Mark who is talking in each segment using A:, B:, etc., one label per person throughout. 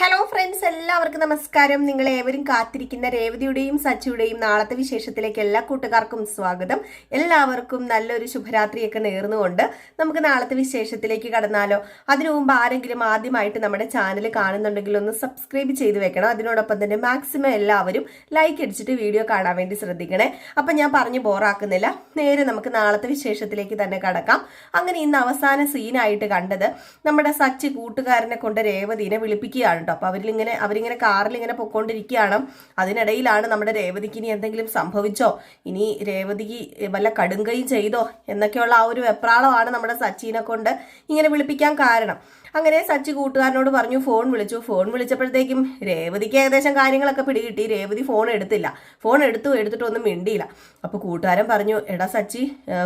A: Hello friends, എല്ലാവർക്കും നമസ്കാരം. നിങ്ങൾ ഏവരും കാത്തിരിക്കുന്ന രേവതിയുടെയും സച്ചിയുടെയും നാളത്തെ വിശേഷത്തിലേക്ക് എല്ലാ കൂട്ടുകാർക്കും സ്വാഗതം. എല്ലാവർക്കും നല്ലൊരു ശുഭരാത്രിയൊക്കെ നേർന്നുകൊണ്ട് നമുക്ക് നാളത്തെ വിശേഷത്തിലേക്ക് കടന്നാലോ. അതിനു മുമ്പ് ആരെങ്കിലും ആദ്യമായിട്ട് നമ്മുടെ ചാനൽ കാണുന്നുണ്ടെങ്കിൽ ഒന്ന് സബ്സ്ക്രൈബ് ചെയ്ത് വെക്കണം. അതിനോടൊപ്പം തന്നെ മാക്സിമം എല്ലാവരും ലൈക്ക് അടിച്ചിട്ട് വീഡിയോ കാണാൻ വേണ്ടി ശ്രദ്ധിക്കണേ. അപ്പം ഞാൻ പറഞ്ഞു ബോറാക്കുന്നില്ല, നേരെ നമുക്ക് നാളത്തെ വിശേഷത്തിലേക്ക് തന്നെ കടക്കാം. അങ്ങനെ ഇന്ന് അവസാന സീനായിട്ട് കണ്ടത് നമ്മുടെ സച്ചി കൂട്ടുകാരനെ കൊണ്ട് രേവതിനെ വിളിപ്പിക്കുകയാണ്. അപ്പൊ അവരിങ്ങനെ കാറിൽ ഇങ്ങനെ പൊക്കോണ്ടിരിക്കുകയാണ്. അതിനിടയിലാണ് നമ്മുടെ രേവതിക്ക് ഇനി എന്തെങ്കിലും സംഭവിച്ചോ, ഇനി രേവതിക്ക് വല്ല കടുങ്കയും ചെയ്തോ എന്നൊക്കെയുള്ള ആ ഒരു വെപ്രാളമാണ് നമ്മുടെ സച്ചിനെ കൊണ്ട് ഇങ്ങനെ വിളിപ്പിക്കാൻ കാരണം. അങ്ങനെ സച്ചി കൂട്ടുകാരനോട് പറഞ്ഞു, ഫോൺ വിളിച്ചപ്പോഴത്തേക്കും രേവതിക്ക് ഏകദേശം കാര്യങ്ങളൊക്കെ പിടികിട്ടി. രേവതി ഫോൺ എടുത്തില്ല. ഫോൺ എടുത്തിട്ടൊന്നും മിണ്ടിയില്ല. അപ്പൊ കൂട്ടുകാരൻ പറഞ്ഞു, എടാ സച്ചി,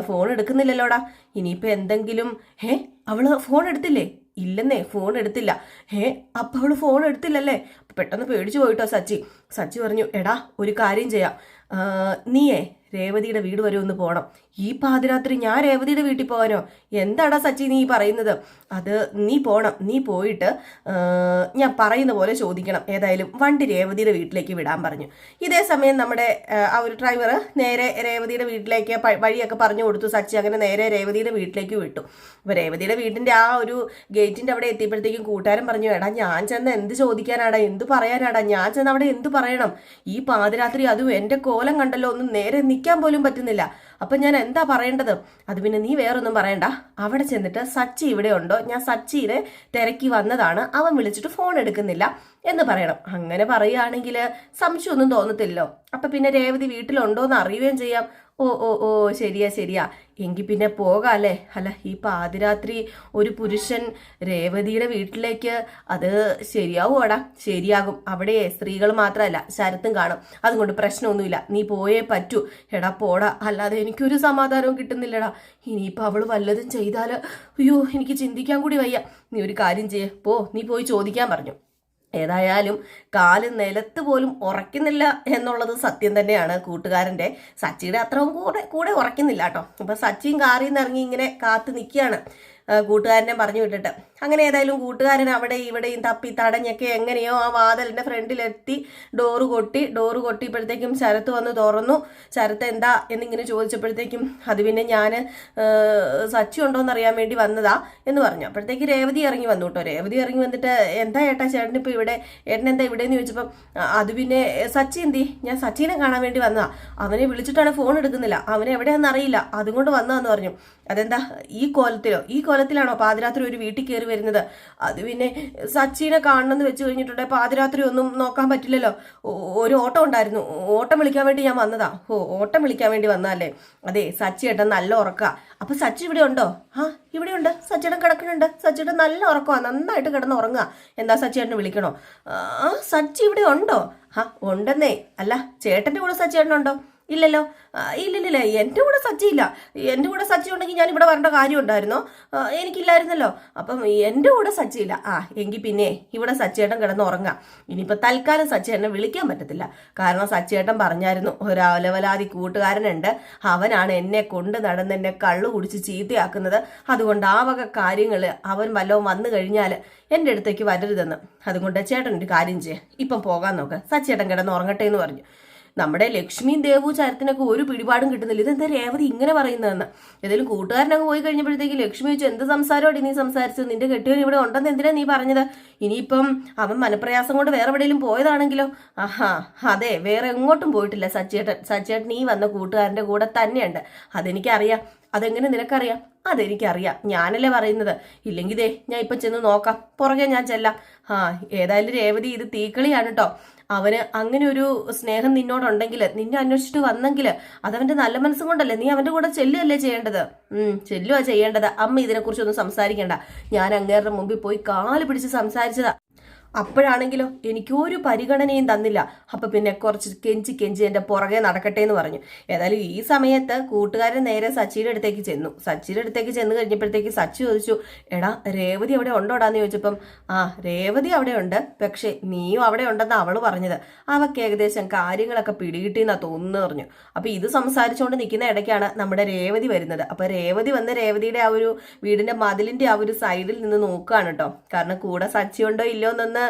A: ഫോൺ എടുക്കുന്നില്ലല്ലോടാ, ഇനിയിപ്പോ എന്തെങ്കിലും അവള് ഫോൺ എടുത്തില്ലേ? ഇല്ലെന്നേ, ഫോൺ എടുത്തില്ല. അപ്പൊ അവള് ഫോൺ എടുത്തില്ലല്ലേ? പെട്ടെന്ന് പേടിച്ചു പോയിട്ടോ സച്ചി പറഞ്ഞു, എടാ ഒരു കാര്യം ചെയ്യാം, നീയേ രേവതിയുടെ വീട് വരെ ഒന്ന് പോകണം. ഈ പാതിരാത്രി ഞാൻ രേവതിയുടെ വീട്ടിൽ പോകാനോ? എന്താടാ സച്ചി നീ പറയുന്നത്? അത് നീ പോണം. നീ പോയിട്ട് ഞാൻ പറയുന്ന പോലെ ചോദിക്കണം. ഏതായാലും വണ്ടി രേവതിയുടെ വീട്ടിലേക്ക് വിടാൻ പറഞ്ഞു. ഇതേ സമയം നമ്മുടെ ആ ഒരു ഡ്രൈവർ നേരെ രേവതിയുടെ വീട്ടിലേക്ക് വഴിയൊക്കെ പറഞ്ഞു കൊടുത്തു. സച്ചി അങ്ങനെ നേരെ രേവതിയുടെ വീട്ടിലേക്ക് വിട്ടു. അപ്പൊ രേവതിയുടെ വീടിന്റെ ആ ഒരു ഗേറ്റിന്റെ അവിടെ എത്തിയപ്പോഴത്തേക്കും കൂട്ടുകാരൻ പറഞ്ഞു, എടാ ഞാൻ ചെന്ന് എന്ത് ചോദിക്കാനാടാ, എന്ത് പറയാനാടാ? ഞാൻ ചെന്ന് അവിടെ എന്ത് പറയണം? ഈ പാതിരാത്രി അതും എന്റെ കോലം കണ്ടല്ലോ, ഒന്നും നേരെ നിൽക്കാൻ പോലും പറ്റുന്നില്ല. അപ്പൊ ഞാൻ എന്താ പറയേണ്ടത്? അത് പിന്നെ നീ വേറൊന്നും പറയണ്ട, അവിടെ ചെന്നിട്ട് സച്ചി ഇവിടെ ഉണ്ടോ, ഞാൻ സച്ചിനെ തിരക്കി വന്നതാണ്, അവൻ വിളിച്ചിട്ട് ഫോൺ എടുക്കുന്നില്ല എന്ന് പറയണം. അങ്ങനെ പറയുകയാണെങ്കിൽ സംശയമൊന്നും തോന്നത്തില്ലല്ലോ. അപ്പൊ പിന്നെ രേവതി വീട്ടിലുണ്ടോന്ന് അറിയുകയും ചെയ്യാം. ഓ ഓ ഓ ശരിയാ, എങ്കിൽ പിന്നെ പോകാം അല്ലേ? അല്ല, ഈ പാതിരാത്രി ഒരു പുരുഷൻ രേവതിയുടെ വീട്ടിലേക്ക്, അത് ശരിയാവുമോടാ? ശരിയാകും. അവിടെ സ്ത്രീകൾ മാത്രമല്ല, ശരത്തും കാണും. അതുകൊണ്ട് പ്രശ്നമൊന്നുമില്ല, നീ പോയേ പറ്റൂ. എടാ പോടാ, അല്ലാതെ എനിക്കൊരു സമാധാനവും കിട്ടുന്നില്ലടാ. ഇനിയിപ്പോൾ അവൾ വല്ലതും ചെയ്താൽ അയ്യോ, എനിക്ക് ചിന്തിക്കാൻ കൂടി വയ്യ. നീ ഒരു കാര്യം ചെയ്യേ, നീ പോയി ചോദിക്കാൻ പറഞ്ഞു. ഏതായാലും കാല് നിലത്ത് പോലും ഉറക്കുന്നില്ല എന്നുള്ളത് സത്യം തന്നെയാണ്. കൂട്ടുകാരൻ്റെ സച്ചിയുടെ അത്രയും കൂടെ ഉറക്കുന്നില്ല കേട്ടോ. അപ്പൊ സച്ചിയും കാറിൽ നിന്ന് ഇറങ്ങി ഇങ്ങനെ കാത്തു നിൽക്കുകയാണ് കൂട്ടുകാരനെ പറഞ്ഞു വിട്ടിട്ട്. അങ്ങനെ ഏതായാലും കൂട്ടുകാരൻ അവിടെ ഇവിടെയും തപ്പി തടഞ്ഞൊക്കെ എങ്ങനെയോ ആ വാതിലിന്റെ ഫ്രണ്ടിലെത്തി ഡോറ് കൊട്ടിയപ്പോഴത്തേക്കും ശരത്ത് വന്ന് തുറന്നു. ശരത്ത് എന്താ എന്നിങ്ങനെ ചോദിച്ചപ്പോഴത്തേക്കും അത് പിന്നെ ഞാൻ സച്ചി ഉണ്ടോന്ന് അറിയാൻ വേണ്ടി വന്നതാ എന്ന് പറഞ്ഞു. അപ്പോഴത്തേക്ക് രേവതി ഇറങ്ങി വന്നു കേട്ടോ. രേവതി ഇറങ്ങി വന്നിട്ട്, എന്താ ഏട്ടാ ചേട്ടനിപ്പോൾ ഇവിടെ, ഏട്ടൻ എന്താ ഇവിടെ എന്ന് ചോദിച്ചപ്പം അത് പിന്നെ സച്ചി എന്തി, ഞാൻ സച്ചിനെ കാണാൻ വേണ്ടി വന്നതാ, അവനെ വിളിച്ചിട്ടാണ് ഫോൺ എടുക്കുന്നില്ല, അവനെ എവിടെയാണെന്ന് അറിയില്ല, അതുകൊണ്ട് വന്നതെന്ന് പറഞ്ഞു. അതെന്താ ഈ കോലത്തിലാണോ പാതിരാത്രി ഒരു വീട്ടിൽ കയറി വരുന്നത്? അത് പിന്നെ സച്ചിനെ കാണണമെന്ന് വെച്ച് കഴിഞ്ഞിട്ടുണ്ടെങ്കിൽ പാതിരാത്രി ഒന്നും നോക്കാൻ പറ്റില്ലല്ലോ. ഒരു ഓട്ടം ഉണ്ടായിരുന്നു, ഓട്ടം വിളിക്കാൻ വേണ്ടി ഞാൻ വന്നതാ. ഓട്ടം വിളിക്കാൻ വേണ്ടി വന്നതല്ലേ? അതെ, സച്ചിയേട്ടൻ നല്ല ഉറക്കാ. അപ്പൊ സച്ചി ഇവിടെ ഉണ്ടോ? ഇവിടെ ഉണ്ട്, സച്ചിയേട്ടൻ കിടക്കുന്നുണ്ട്. സച്ചിയേട്ടൻ നല്ല ഉറക്കമാണ്, നന്നായിട്ട് കിടന്ന് ഉറങ്ങുക. എന്താ സച്ചിയേട്ടനെ വിളിക്കണോ? സച്ചി ഇവിടെ ഉണ്ടോ? ഉണ്ടെന്നേ. അല്ല, ചേട്ടന്റെ കൂടെ സച്ചിയേട്ടനുണ്ടോ? ഇല്ലല്ലോ. ഇല്ലില്ല, എൻ്റെ കൂടെ സച്ചി ഇല്ല. എൻ്റെ കൂടെ സച്ചി ഉണ്ടെങ്കിൽ ഞാൻ ഇവിടെ വരേണ്ട കാര്യം ഉണ്ടായിരുന്നോ? എനിക്കില്ലായിരുന്നല്ലോ. അപ്പം എൻ്റെ കൂടെ സച്ചി ഇല്ല. എങ്കിൽ പിന്നെ ഇവിടെ സച്ചിയേട്ടൻ കിടന്ന് ഉറങ്ങാം. ഇനിയിപ്പോൾ തൽക്കാലം സച്ചിയേട്ടനെ വിളിക്കാൻ പറ്റത്തില്ല. കാരണം സച്ചിയേട്ടൻ പറഞ്ഞായിരുന്നു, ഒരു അലവലാതി കൂട്ടുകാരനുണ്ട്, അവനാണ് എന്നെ കൊണ്ട് നടന്ന് എന്നെ കള്ളു കുടിച്ച് ചീത്തയാക്കുന്നത്. അതുകൊണ്ട് ആ വക കാര്യങ്ങൾ അവൻ വല്ലതും വന്നു കഴിഞ്ഞാൽ എൻ്റെ അടുത്തേക്ക് വരരുതെന്ന്. അതുകൊണ്ട് ചേട്ടൻ ഒരു കാര്യം ചെയ്യാം, ഇപ്പം പോകാൻ നോക്ക്, സച്ചിയേട്ടൻ കിടന്ന് ഉറങ്ങട്ടെ എന്ന് പറഞ്ഞു. നമ്മുടെ ലക്ഷ്മിയും ദേവു ചരത്തിനൊക്കെ ഒരു പിടിപാടും കിട്ടുന്നില്ല. ഇതെന്താ രേവതി ഇങ്ങനെ പറയുന്നതെന്ന്. ഏതെങ്കിലും കൂട്ടുകാരനങ്ങ് പോയി കഴിഞ്ഞപ്പോഴത്തേക്ക് ലക്ഷ്മി ചോദിച്ചു, എന്ത് സംസാരമാണ് നീ സംസാരിച്ചത്? നിന്റെ കെട്ടിയവൻ ഇവിടെ ഉണ്ടെന്ന് എന്തിനാ നീ പറഞ്ഞത്? ഇനിയിപ്പം അവൻ മനപ്രയാസം കൊണ്ട് വേറെ എവിടെയെങ്കിലും പോയതാണെങ്കിലോ? അതെ, വേറെ എങ്ങോട്ടും പോയിട്ടില്ല സച്ചിയേട്ടൻ ഈ വന്ന കൂട്ടുകാരൻ്റെ കൂടെ തന്നെയുണ്ട്. അതെനിക്കറിയാം. അതെങ്ങനെ നിനക്കറിയാം? അതെനിക്കറിയാം, ഞാനല്ലേ പറയുന്നത്. ഇല്ലെങ്കിൽ ദേ ഞാൻ ഇപ്പം ചെന്ന് നോക്കാം, പുറകെ ഞാൻ ചെല്ലാം. ഏതായാലും രേവതി, ഇത് തീക്കളിയാണ് കേട്ടോ. അവന് അങ്ങനെ ഒരു സ്നേഹം നിന്നോടുണ്ടെങ്കിൽ, നിന്നെ അന്വേഷിച്ചിട്ട് വന്നെങ്കിൽ, അതവന്റെ നല്ല മനസ്സും കൊണ്ടല്ലേ. നീ അവന്റെ കൂടെ ചെല്ലുകയല്ലേ ചെയ്യേണ്ടത്? ചെല്ലുക ചെയ്യേണ്ടത്. അമ്മ ഇതിനെക്കുറിച്ചൊന്നും സംസാരിക്കണ്ട. ഞാൻ അങ്ങേരുടെ മുമ്പിൽ പോയി കാല് പിടിച്ച് സംസാരിച്ചതാ. അപ്പോഴാണെങ്കിലോ എനിക്കൊരു പരിഗണനയും തന്നില്ല. അപ്പൊ പിന്നെ കുറച്ച് കെഞ്ചി എൻ്റെ പുറകെ നടക്കട്ടെ എന്ന് പറഞ്ഞു. ഏതായാലും ഈ സമയത്ത് കൂട്ടുകാരൻ നേരെ സച്ചിയുടെ അടുത്തേക്ക് ചെന്ന് കഴിഞ്ഞപ്പോഴത്തേക്ക് സച്ചി ചോദിച്ചു, എടാ രേവതി അവിടെ ഉണ്ടോടാന്ന് ചോദിച്ചപ്പം, രേവതി അവിടെ ഉണ്ട്, പക്ഷെ നീയും അവിടെ ഉണ്ടെന്ന് അവള് പറഞ്ഞത്. അവക്ക് ഏകദേശം കാര്യങ്ങളൊക്കെ പിടികിട്ടിയെന്നാ തോന്നുന്നു പറഞ്ഞു. അപ്പൊ ഇത് സംസാരിച്ചുകൊണ്ട് നിൽക്കുന്ന ഇടയ്ക്കാണ് നമ്മുടെ രേവതി വരുന്നത്. അപ്പൊ രേവതി വന്ന് രേവതിയുടെ ആ ഒരു വീടിന്റെ മതിലിന്റെ ആ ഒരു സൈഡിൽ നിന്ന് നോക്കുകയാണ് കേട്ടോ. കാരണം കൂടെ സച്ചി ഉണ്ടോ ഇല്ലയോ എന്നൊന്ന് എന്ന്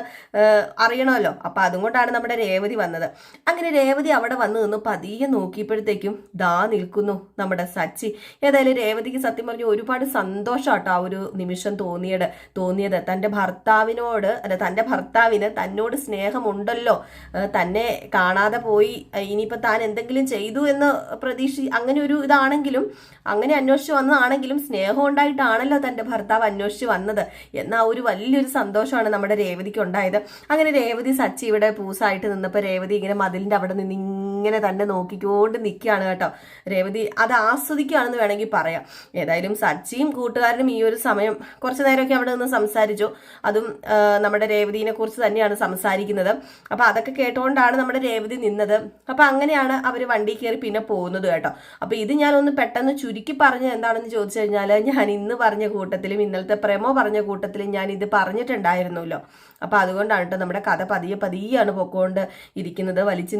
A: അറിയണമല്ലോ. അപ്പം അതുകൊണ്ടാണ് നമ്മുടെ രേവതി വന്നത്. അങ്ങനെ രേവതി അവിടെ വന്ന് നിന്ന് പതിയെ നോക്കിയപ്പോഴത്തേക്കും ദാ നിൽക്കുന്നു നമ്മുടെ സച്ചി. ഏതായാലും രേവതിക്ക് സത്യം പറഞ്ഞു ഒരുപാട് സന്തോഷമാട്ടോ ആ ഒരു നിമിഷം തോന്നിയത്. തൻ്റെ ഭർത്താവിന് തന്നോട് സ്നേഹമുണ്ടല്ലോ, തന്നെ കാണാതെ പോയി ഇനിയിപ്പോൾ താൻ എന്തെങ്കിലും ചെയ്തു എന്ന് അങ്ങനെ ഒരു ഇതാണെങ്കിലും, അങ്ങനെ അന്വേഷിച്ച് വന്നതാണെങ്കിലും സ്നേഹം ഉണ്ടായിട്ടാണല്ലോ തൻ്റെ ഭർത്താവ് അന്വേഷിച്ച് വന്നത് എന്ന ഒരു വലിയൊരു സന്തോഷമാണ് നമ്മുടെ രേവതിക്ക് ഉണ്ടായത്. അങ്ങനെ രേവതി സച്ചി ഇവിടെ പൂസായിട്ട് നിന്നപ്പോൾ രേവതി ഇങ്ങനെ മതിലിൻ്റെ അവിടെ നിന്ന് ഇങ്ങനെ തന്നെ നോക്കിക്കൊണ്ട് നിൽക്കുകയാണ് കേട്ടോ. രേവതി അത് ആസ്വദിക്കുകയാണെന്ന് വേണമെങ്കിൽ പറയാം. ഏതായാലും സച്ചിയും കൂട്ടുകാരനും ഈ ഒരു സമയം കുറച്ചു നേരമൊക്കെ അവിടെ നിന്ന് സംസാരിച്ചു. അതും നമ്മുടെ രേവതിനെ കുറിച്ച് തന്നെയാണ് സംസാരിക്കുന്നത്. അപ്പം അതൊക്കെ കേട്ടുകൊണ്ടാണ് നമ്മുടെ രേവതി നിന്നത്. അപ്പം അങ്ങനെയാണ് അവർ വണ്ടി കയറി പിന്നെ പോകുന്നത് കേട്ടോ. അപ്പം ഇത് ഞാനൊന്ന് പെട്ടെന്ന് ചുരുക്കി പറഞ്ഞത് എന്താണെന്ന് ചോദിച്ചു കഴിഞ്ഞാൽ, ഞാൻ ഇന്ന് പറഞ്ഞ കൂട്ടത്തിലും ഇന്നലത്തെ പ്രമോ പറഞ്ഞ കൂട്ടത്തിലും ഞാൻ ഇത് പറഞ്ഞിട്ടുണ്ടായിരുന്നല്ലോ. അപ്പം അതുകൊണ്ടാണ് കേട്ടോ നമ്മുടെ കഥ പതിയാണ് പൊക്കോണ്ട് ഇരിക്കുന്നത്. വലിച്ചു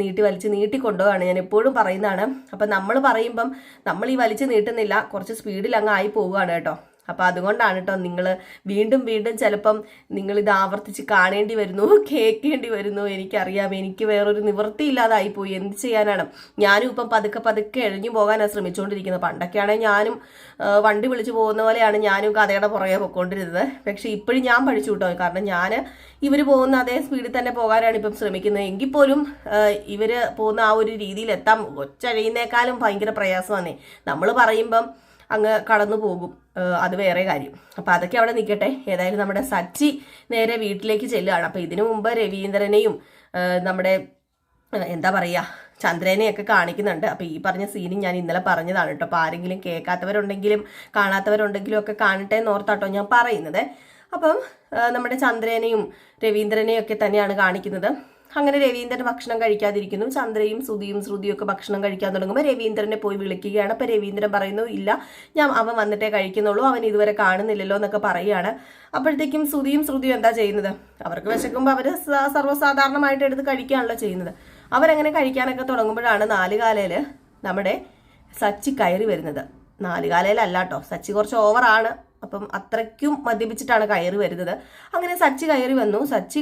A: നീട്ടി കൊണ്ടുപോവാണ്. ഞാൻ എപ്പോഴും പറയുന്നതാണ്. അപ്പം നമ്മൾ പറയുമ്പം നമ്മൾ ഈ വലിച്ചു നീട്ടുന്നില്ല, കുറച്ച് സ്പീഡിൽ അങ്ങ് ആയി പോവുകയാണ് കേട്ടോ. അപ്പം അതുകൊണ്ടാണ് കേട്ടോ നിങ്ങൾ വീണ്ടും ചിലപ്പം നിങ്ങളിത് ആവർത്തിച്ച് കാണേണ്ടി വരുന്നു, കേൾക്കേണ്ടി വരുന്നു. എനിക്കറിയാം, എനിക്ക് വേറൊരു നിവൃത്തിയില്ലാതായിപ്പോയി. എന്ത് ചെയ്യാനാണ്? ഞാനും ഇപ്പം പതുക്കെ എഴഞ്ഞു പോകാനാണ് ശ്രമിച്ചുകൊണ്ടിരിക്കുന്നത്. പണ്ടൊക്കെയാണെങ്കിൽ ഞാനും വണ്ടി വിളിച്ചു പോകുന്ന പോലെയാണ് ഞാനും കഥയുടെ പുറകെ പൊയ്ക്കൊണ്ടിരുന്നത്. പക്ഷെ ഇപ്പോഴും ഞാൻ പഠിച്ചു കിട്ടോ. കാരണം ഞാൻ ഇവർ പോകുന്ന അതേ സ്പീഡിൽ തന്നെ പോകാനാണ് ഇപ്പം ശ്രമിക്കുന്നത്. എങ്കിൽ പോലും ഇവർ പോകുന്ന ആ ഒരു രീതിയിൽ എത്താൻ ഒച്ചഴിയുന്നേക്കാളും ഭയങ്കര പ്രയാസമാണ്. നമ്മൾ പറയുമ്പം അങ്ങ് കടന്നു പോകും, അത് വേറെ കാര്യം. അപ്പം അതൊക്കെ അവിടെ നിൽക്കട്ടെ. ഏതായാലും നമ്മുടെ സച്ചി നേരെ വീട്ടിലേക്ക് ചെല്ലുകയാണ്. അപ്പം ഇതിനു മുമ്പ് രവീന്ദ്രനെയും നമ്മുടെ എന്താ പറയുക ചന്ദ്രനെയൊക്കെ കാണിക്കുന്നുണ്ട്. അപ്പം ഈ പറഞ്ഞ സീനും ഞാൻ ഇന്നലെ പറഞ്ഞതാണ് കേട്ടോ. അപ്പം ആരെങ്കിലും കേൾക്കാത്തവരുണ്ടെങ്കിലും കാണാത്തവരുണ്ടെങ്കിലും ഒക്കെ കാണട്ടെ എന്നോർത്താട്ടോ ഞാൻ പറയുന്നത്. അപ്പം നമ്മുടെ ചന്ദ്രനെയും രവീന്ദ്രനെയും ഒക്കെ തന്നെയാണ് കാണിക്കുന്നത്. അങ്ങനെ രവീന്ദ്രൻ ഭക്ഷണം കഴിക്കാതിരിക്കുന്നു. ചന്ദ്രയും ശ്രുതിയും ഒക്കെ ഭക്ഷണം കഴിക്കാൻ തുടങ്ങുമ്പോൾ രവീന്ദ്രനെ പോയി വിളിക്കുകയാണ്. അപ്പം രവീന്ദ്രൻ പറയുന്നു, ഇല്ല അവൻ വന്നിട്ടേ കഴിക്കുന്നുള്ളൂ, അവൻ ഇതുവരെ കാണുന്നില്ലല്ലോ എന്നൊക്കെ പറയുകയാണ്. അപ്പോഴത്തേക്കും ശ്രുതിയും എന്താ ചെയ്യുന്നത്? അവർക്ക് വിശക്കുമ്പോൾ അവർ സർവ്വസാധാരണമായിട്ട് എടുത്ത് കഴിക്കുകയാണല്ലോ ചെയ്യുന്നത്. അവരങ്ങനെ കഴിക്കാനൊക്കെ തുടങ്ങുമ്പോഴാണ് നാലുകാലയിൽ നമ്മുടെ സച്ചി കയറി വരുന്നത്. നാലുകാലയിലല്ല കേട്ടോ, സച്ചി കുറച്ച് ഓവറാണ്. അപ്പം അത്രയ്ക്കും മദ്യപിച്ചിട്ടാണ് കയറി വരുന്നത്. അങ്ങനെ സച്ചി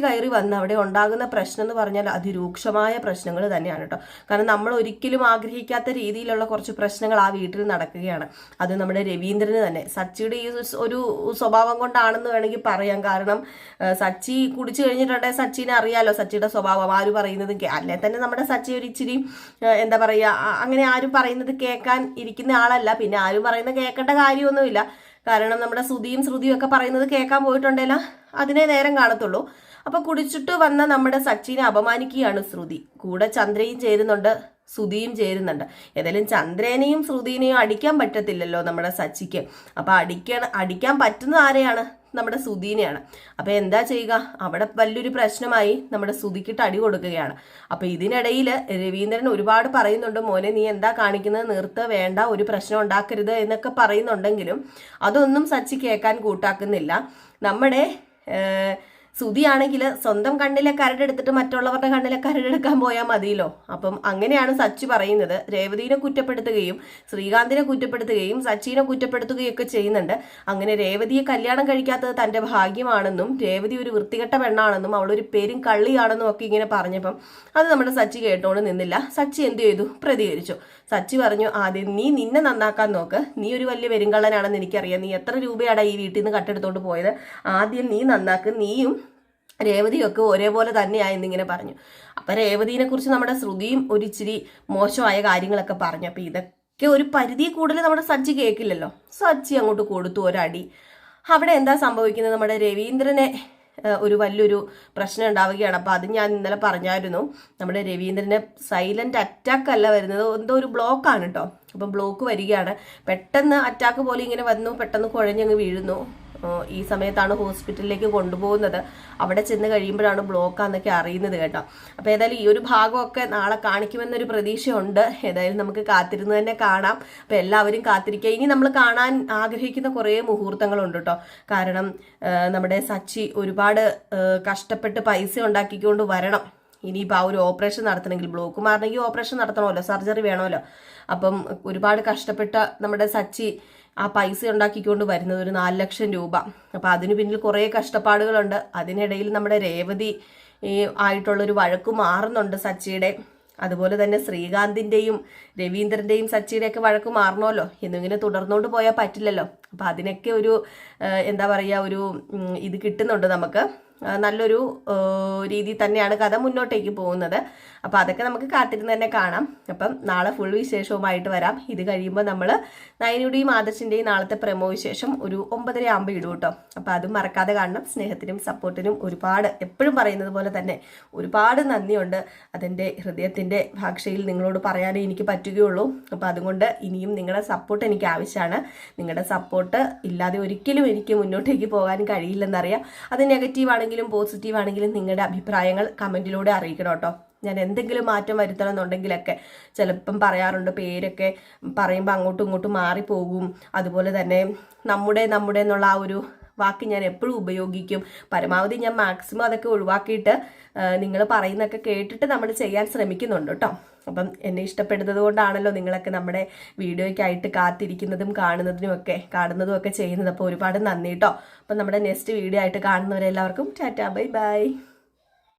A: കയറി വന്ന് അവിടെ ഉണ്ടാകുന്ന പ്രശ്നം എന്ന് പറഞ്ഞാൽ അതിരൂക്ഷമായ പ്രശ്നങ്ങൾ തന്നെയാണ് കേട്ടോ. കാരണം നമ്മൾ ഒരിക്കലും ആഗ്രഹിക്കാത്ത രീതിയിലുള്ള കുറച്ച് പ്രശ്നങ്ങൾ ആ വീട്ടിൽ നടക്കുകയാണ്. അത് നമ്മുടെ രവീന്ദ്രന് തന്നെ സച്ചിയുടെ ഈ ഒരു സ്വഭാവം കൊണ്ടാണെന്ന് വേണമെങ്കിൽ പറയാം. കാരണം സച്ചി കുടിച്ചു കഴിഞ്ഞിട്ടുണ്ടെങ്കിൽ സച്ചിനെ അറിയാലോ, സച്ചിയുടെ സ്വഭാവം. ആര് പറയുന്നത് അല്ലേ തന്നെ നമ്മുടെ സച്ചി ഒരു ഇച്ചിരി എന്താ പറയുക, അങ്ങനെ ആരും പറയുന്നത് കേൾക്കാൻ ഇരിക്കുന്ന ആളല്ല. പിന്നെ ആരും പറയുന്നത് കേൾക്കേണ്ട കാര്യമൊന്നുമില്ല. കാരണം നമ്മുടെ ശ്രുതിയും ഒക്കെ പറയുന്നത് കേൾക്കാൻ പോയിട്ടുണ്ടെങ്കിൽ അതിനെ നേരം കാണത്തുള്ളൂ. അപ്പൊ കുടിച്ചിട്ട് വന്ന നമ്മുടെ സച്ചിനെ അപമാനിക്കുകയാണ് ശ്രുതി. കൂടെ ചന്ദ്രയും ചേരുന്നുണ്ട്, ശ്രുതിയും ചേരുന്നുണ്ട്. ഏതായാലും ചന്ദ്രനെയും ശ്രുതിനെയും അടിക്കാൻ പറ്റത്തില്ലല്ലോ നമ്മുടെ സച്ചിക്ക്. അപ്പൊ അടിക്കാൻ പറ്റുന്ന ആരെയാണ്? നമ്മുടെ ശ്രുതിനെയാണ്. അപ്പൊ എന്താ ചെയ്യുക? അവിടെ വലിയൊരു പ്രശ്നമായി നമ്മുടെ ശ്രുതിക്കിട്ട് അടി കൊടുക്കുകയാണ്. അപ്പൊ ഇതിനിടയിൽ രവീന്ദ്രൻ ഒരുപാട് പറയുന്നുണ്ട്, മോനെ നീ എന്താ കാണിക്കുന്നത്, നിർത്ത, വേണ്ട, ഒരു പ്രശ്നം ഉണ്ടാക്കരുത് എന്നൊക്കെ പറയുന്നുണ്ടെങ്കിലും അതൊന്നും സച്ചി കേൾക്കാൻ കൂട്ടാക്കുന്നില്ല. നമ്മുടെ ശ്രുതിയാണെങ്കിൽ സ്വന്തം കണ്ണിലെ കരടെടുത്തിട്ട് മറ്റുള്ളവരുടെ കണ്ണിലെ കരടെടുക്കാൻ പോയാൽ മതിയല്ലോ. അപ്പം അങ്ങനെയാണ് സച്ചി പറയുന്നത്. രേവതിനെ കുറ്റപ്പെടുത്തുകയും ശ്രീകാന്തിനെ കുറ്റപ്പെടുത്തുകയും സച്ചിനെ കുറ്റപ്പെടുത്തുകയും ഒക്കെ ചെയ്യുന്നുണ്ട്. അങ്ങനെ രേവതിയെ കല്യാണം കഴിക്കാത്തത് തൻ്റെ ഭാഗ്യമാണെന്നും രേവതി ഒരു വൃത്തികെട്ട പെണ്ണാണെന്നും അവളൊരു പേരും കള്ളിയാണെന്നും ഒക്കെ ഇങ്ങനെ പറഞ്ഞപ്പം അത് നമ്മുടെ സച്ചി കേട്ടോണ്ട് നിന്നില്ല. സച്ചി എന്ത് ചെയ്തു? പ്രതികരിച്ചു. സച്ചി പറഞ്ഞു, ആദ്യം നീ നിന്നെ നന്നാക്കാൻ നോക്ക്, നീ ഒരു വലിയ പെരുങ്കള്ളനാണെന്ന് എനിക്കറിയാം, നീ എത്ര രൂപയാണ് ഈ വീട്ടിൽ നിന്ന് കട്ടെടുത്തോണ്ട് പോയത്, ആദ്യം നീ നന്നാക്ക്, നീയും രേവതിയൊക്കെ ഒരേപോലെ തന്നെയായെന്നിങ്ങനെ പറഞ്ഞു. അപ്പൊ രേവതിനെ കുറിച്ച് നമ്മുടെ ശ്രുതിയും ഒരു ഇച്ചിരി മോശമായ കാര്യങ്ങളൊക്കെ പറഞ്ഞു. അപ്പൊ ഇതൊക്കെ ഒരു പരിധി കൂടുതൽ നമ്മുടെ സച്ചി കേൾക്കില്ലല്ലോ. സച്ചി അങ്ങോട്ട് കൊടുത്തു ഒരടി. അവിടെ എന്താ സംഭവിക്കുന്നത്? നമ്മുടെ രവീന്ദ്രനെ ഒരു വലിയൊരു പ്രശ്നം ഉണ്ടാവുകയാണ്. അപ്പൊ അത് ഞാൻ ഇന്നലെ പറഞ്ഞായിരുന്നു. നമ്മുടെ രവീന്ദ്രന് സൈലന്റ് അറ്റാക്ക് അല്ല വരുന്നത്, എന്തോ ഒരു ബ്ലോക്കാണ് കേട്ടോ. അപ്പം ബ്ലോക്ക് വരികയാണ്. പെട്ടെന്ന് അറ്റാക്ക് പോലെ ഇങ്ങനെ വന്നു, പെട്ടെന്ന് കുഴഞ്ഞങ്ങ് വീഴുന്നു. ഈ സമയത്താണ് ഹോസ്പിറ്റലിലേക്ക് കൊണ്ടുപോകുന്നത്. അവിടെ ചെന്ന് കഴിയുമ്പോഴാണ് ബ്ലോക്കാന്നൊക്കെ അറിയുന്നത് കേട്ടോ. അപ്പോൾ ഏതായാലും ഈ ഒരു ഭാഗമൊക്കെ നാളെ കാണിക്കുമെന്നൊരു പ്രതീക്ഷയുണ്ട്. ഏതായാലും നമുക്ക് കാത്തിരുന്ന് തന്നെ കാണാം. അപ്പോൾ എല്ലാവരും കാത്തിരിക്കുക. ഇനി നമ്മൾ കാണാൻ ആഗ്രഹിക്കുന്ന കുറേ മുഹൂർത്തങ്ങളുണ്ട് കേട്ടോ. കാരണം നമ്മുടെ സച്ചി ഒരുപാട് കഷ്ടപ്പെട്ട് പൈസ ഉണ്ടാക്കിക്കൊണ്ട് വരണം. ഇനിയിപ്പോൾ ആ ഒരു ഓപ്പറേഷൻ നടത്തണമെങ്കിൽ, ബ്ലോക്ക് മാറണമെങ്കിൽ ഓപ്പറേഷൻ നടത്തണമല്ലോ, സർജറി വേണമല്ലോ. അപ്പം ഒരുപാട് കഷ്ടപ്പെട്ട നമ്മുടെ സച്ചി ആ പൈസ ഉണ്ടാക്കിക്കൊണ്ട് വരുന്നത് ഒരു 4 ലക്ഷം രൂപ. അപ്പം അതിന് പിന്നിൽ കുറേ കഷ്ടപ്പാടുകളുണ്ട്. അതിനിടയിൽ നമ്മുടെ രേവതി ആയിട്ടുള്ളൊരു വഴക്ക് മാറുന്നുണ്ട് സച്ചിയുടെ. അതുപോലെ തന്നെ ശ്രീകാന്തിൻ്റെയും രവീന്ദ്രൻ്റെയും സച്ചിയുടെയൊക്കെ വഴക്ക് മാറണമല്ലോ. എന്നിങ്ങനെ തുടർന്നുകൊണ്ട് പോയാൽ പറ്റില്ലല്ലോ. അപ്പം അതിനൊക്കെ ഒരു എന്താ പറയുക, ഒരു ഇത് കിട്ടുന്നുണ്ട് നമുക്ക്. നല്ലൊരു രീതി തന്നെയാണ് കഥ മുന്നോട്ടേക്ക് പോകുന്നത്. അപ്പോൾ അതൊക്കെ നമുക്ക് കാത്തിരുന്ന് തന്നെ കാണാം. അപ്പം നാളെ ഫുൾ വിശേഷവുമായിട്ട് വരാം. ഇത് കഴിയുമ്പോൾ നമ്മൾ നയനയുടെയും ആദർശിൻ്റെയും നാളത്തെ പ്രമോ വിശേഷം ഒരു 9:30 ആകുമ്പോൾ ഇടും കേട്ടോ. അപ്പോൾ അതും മറക്കാതെ കാണണം. സ്നേഹത്തിനും സപ്പോർട്ടിനും ഒരുപാട്, എപ്പോഴും പറയുന്നത് പോലെ തന്നെ ഒരുപാട് നന്ദിയുണ്ട്. അതിൻ്റെ ഹൃദയത്തിൻ്റെ ഭാഷയിൽ നിങ്ങളോട് പറയാനേ എനിക്ക് പറ്റുകയുള്ളൂ. അപ്പോൾ അതുകൊണ്ട് ഇനിയും നിങ്ങളുടെ സപ്പോർട്ട് എനിക്ക് ആവശ്യമാണ്. നിങ്ങളുടെ സപ്പോർട്ട് ഇല്ലാതെ ഒരിക്കലും എനിക്ക് മുന്നോട്ടേക്ക് പോകാൻ കഴിയില്ലെന്നറിയാം. അത് നെഗറ്റീവ് ആണെങ്കിലും പോസിറ്റീവ് ആണെങ്കിലും നിങ്ങളുടെ അഭിപ്രായങ്ങൾ കമൻറ്റിലൂടെ അറിയിക്കണം കേട്ടോ. ഞാൻ എന്തെങ്കിലും മാറ്റം വരുത്തണം എന്നുണ്ടെങ്കിലൊക്കെ ചിലപ്പം പറയാറുണ്ട്, പേരൊക്കെ പറയുമ്പോൾ അങ്ങോട്ടും ഇങ്ങോട്ടും മാറിപ്പോകും. അതുപോലെ തന്നെ നമ്മുടെ എന്നുള്ള ആ ഒരു വാക്ക് ഞാൻ എപ്പോഴും ഉപയോഗിക്കും. പരമാവധി ഞാൻ മാക്സിമം അതൊക്കെ ഒഴിവാക്കിയിട്ട് നിങ്ങൾ പറയുന്നതൊക്കെ കേട്ടിട്ട് നമ്മൾ ചെയ്യാൻ ശ്രമിക്കുന്നുണ്ട് കേട്ടോ. അപ്പം എന്നെ ഇഷ്ടപ്പെടുന്നത് കൊണ്ടാണല്ലോ നിങ്ങളൊക്കെ നമ്മുടെ വീഡിയോയ്ക്കായിട്ട് കാത്തിരിക്കുന്നതും കാണുന്നതും ഒക്കെ ചെയ്യുന്നത്. അപ്പോൾ ഒരുപാട് നന്ദി കേട്ടോ. അപ്പം നമ്മുടെ നെക്സ്റ്റ് വീഡിയോ ആയിട്ട് കാണുന്നവരെല്ലാവർക്കും ടാറ്റാ, ബൈ ബൈ.